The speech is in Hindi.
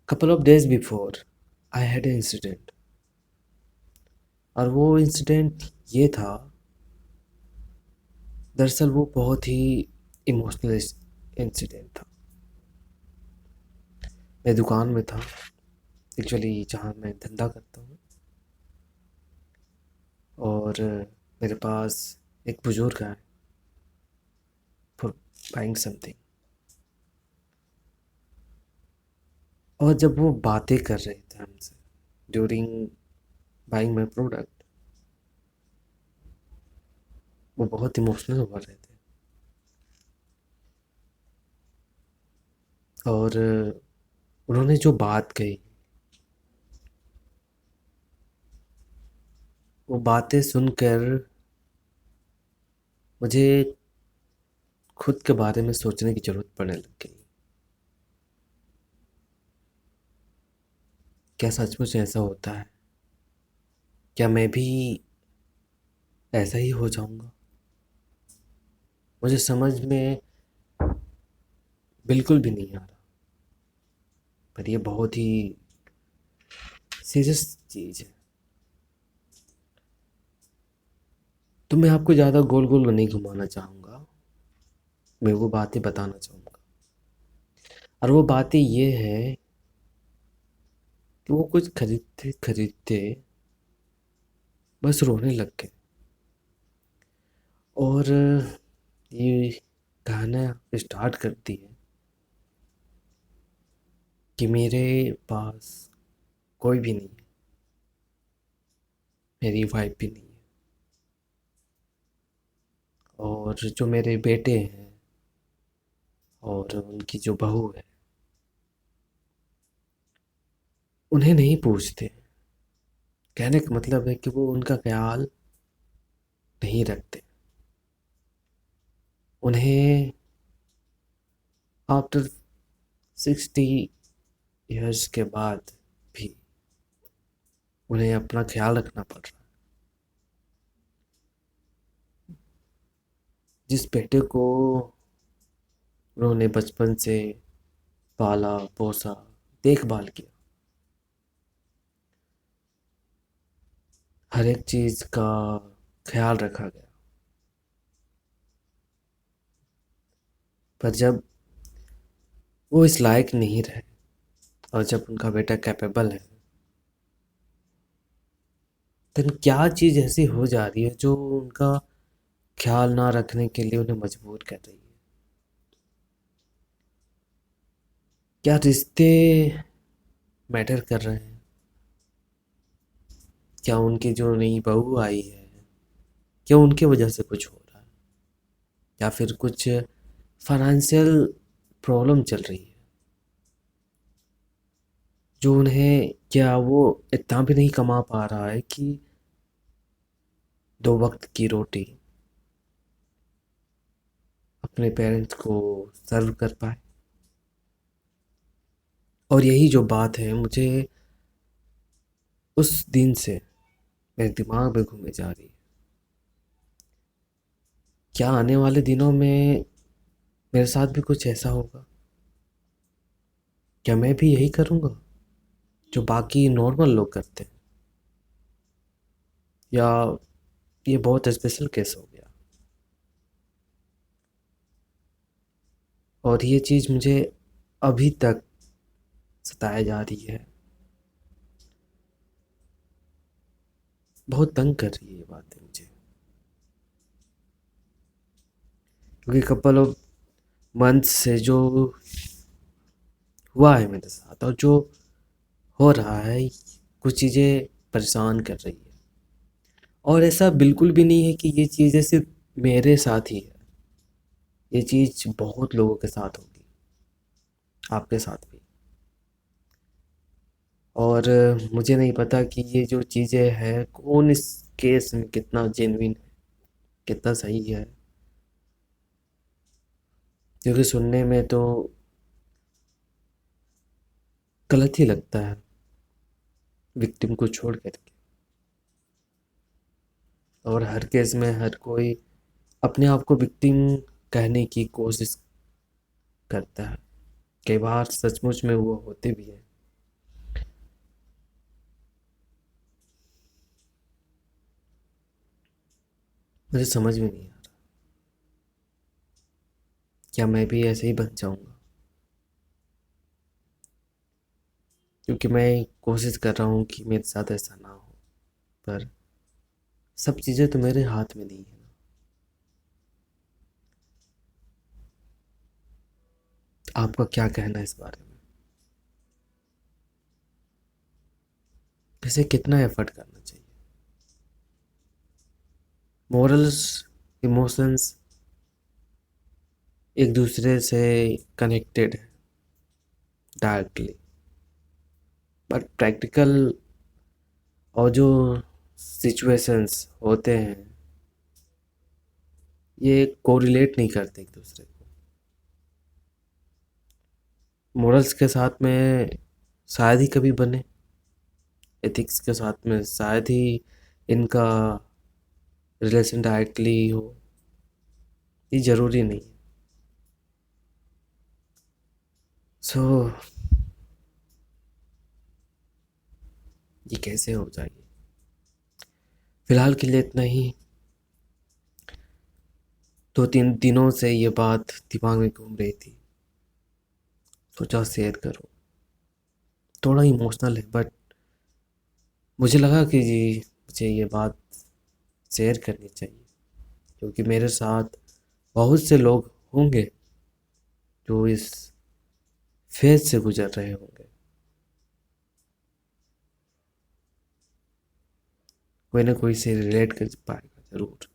couple of days before I had an incident। और वो इंसिडेंट ये था, दरअसल वो बहुत ही इमोशनल इंसिडेंट था। मैं दुकान में था, एक्चुअली जहाँ मैं धंधा करता हूँ, और मेरे पास एक बुजुर्ग आए फॉर बाइंग समथिंग। और जब वो बातें कर रहे थे हमसे ड्यूरिंग बाइंग माई प्रोडक्ट, वो बहुत इमोशनल हो रहे थे। और उन्होंने जो बात कही, वो बातें सुनकर मुझे खुद के बारे में सोचने की ज़रूरत पड़ने लग गई। क्या सचमुच ऐसा होता है? क्या मैं भी ऐसा ही हो जाऊंगा? मुझे समझ में बिल्कुल भी नहीं आ रहा, पर ये बहुत ही सीरियस चीज़ है। तो मैं आपको ज़्यादा गोल गोल नहीं घुमाना चाहूँगा, मैं वो बातें बताना चाहूँगा। और वो बातें ये है कि वो कुछ खरीदते खरीदते बस रोने लग गए। और ये गाना स्टार्ट करती है कि मेरे पास कोई भी नहीं है, मेरी वाइफ भी नहीं है, और जो मेरे बेटे हैं और उनकी जो बहू है, उन्हें नहीं पूछते। कहने का मतलब है कि वो उनका ख्याल नहीं रखते। उन्हें आफ्टर 60 इयर्स के बाद भी उन्हें अपना ख्याल रखना पड़ रहा है। जिस बेटे को उन्होंने बचपन से पाला पोसा, देखभाल किया, हर एक चीज़ का ख्याल रखा गया, पर जब वो इस लायक नहीं रहे और जब उनका बेटा कैपेबल है, तो क्या चीज़ ऐसी हो जा रही है जो उनका ख्याल ना रखने के लिए उन्हें मजबूर कर रही है? क्या रिश्ते मैटर कर रहे हैं? क्या उनकी जो नई बहू आई है, क्या उनके वजह से कुछ हो रहा है, या फिर कुछ फाइनेंशियल प्रॉब्लम चल रही है जो उन्हें, क्या वो इतना भी नहीं कमा पा रहा है कि 2 वक्त की रोटी अपने पेरेंट्स को सर्व कर पाए? और यही जो बात है, मुझे उस दिन से मेरे दिमाग में घूमे जा रही है। क्या आने वाले दिनों में मेरे साथ भी कुछ ऐसा होगा? क्या मैं भी यही करूँगा जो बाकी नॉर्मल लोग करते हैं, या ये बहुत स्पेशल केस हो गया? और ये चीज़ मुझे अभी तक सताया जा रही है, बहुत तंग कर रही है ये बातें मुझे। क्योंकि कपल ऑफ मंथ्स से जो हुआ है मेरे साथ और जो हो रहा है, कुछ चीज़ें परेशान कर रही है। और ऐसा बिल्कुल भी नहीं है कि ये चीज़ें सिर्फ मेरे साथ ही है, ये चीज़ बहुत लोगों के साथ होगी, आपके साथ भी। और मुझे नहीं पता कि ये जो चीज़ें हैं कौन इस केस में कितना जेन्युइन है, कितना सही है। क्योंकि सुनने में तो गलत ही लगता है विक्टिम को छोड़ करके। और हर केस में हर कोई अपने आप को विक्टिम कहने की कोशिश करता है। कई बार सचमुच में वो होते भी हैं, मुझे समझ में नहीं आ रहा, क्या मैं भी ऐसे ही बन जाऊँगा? क्योंकि मैं कोशिश कर रहा हूँ कि मेरे साथ ऐसा ना हो, पर सब चीज़ें तो मेरे हाथ में नहीं है ना। आपका क्या कहना है इस बारे में? इसे कितना एफर्ट करना चाहिए? मोरल्स, इमोशंस एक दूसरे से कनेक्टेड है डायरेक्टली, बट प्रैक्टिकल और जो सिचुएशंस होते हैं ये कोरिलेट नहीं करते एक दूसरे को। मोरल्स के साथ में शायद ही कभी बने, एथिक्स के साथ में शायद ही इनका रिलेशन डायरेक्टली हो, ये ज़रूरी नहीं है। सो ये कैसे हो जाएगी? फ़िलहाल के लिए इतना ही। 2-3 दिनों से ये बात दिमाग में घूम रही थी, सोचा शेयर करूँ। थोड़ा इमोशनल है, बट मुझे लगा कि जी मुझे ये बात शेयर करनी चाहिए, क्योंकि मेरे साथ बहुत से लोग होंगे जो इस फेज़ से गुज़र रहे होंगे। कोई ना कोई से रिलेट कर पाएगा ज़रूर।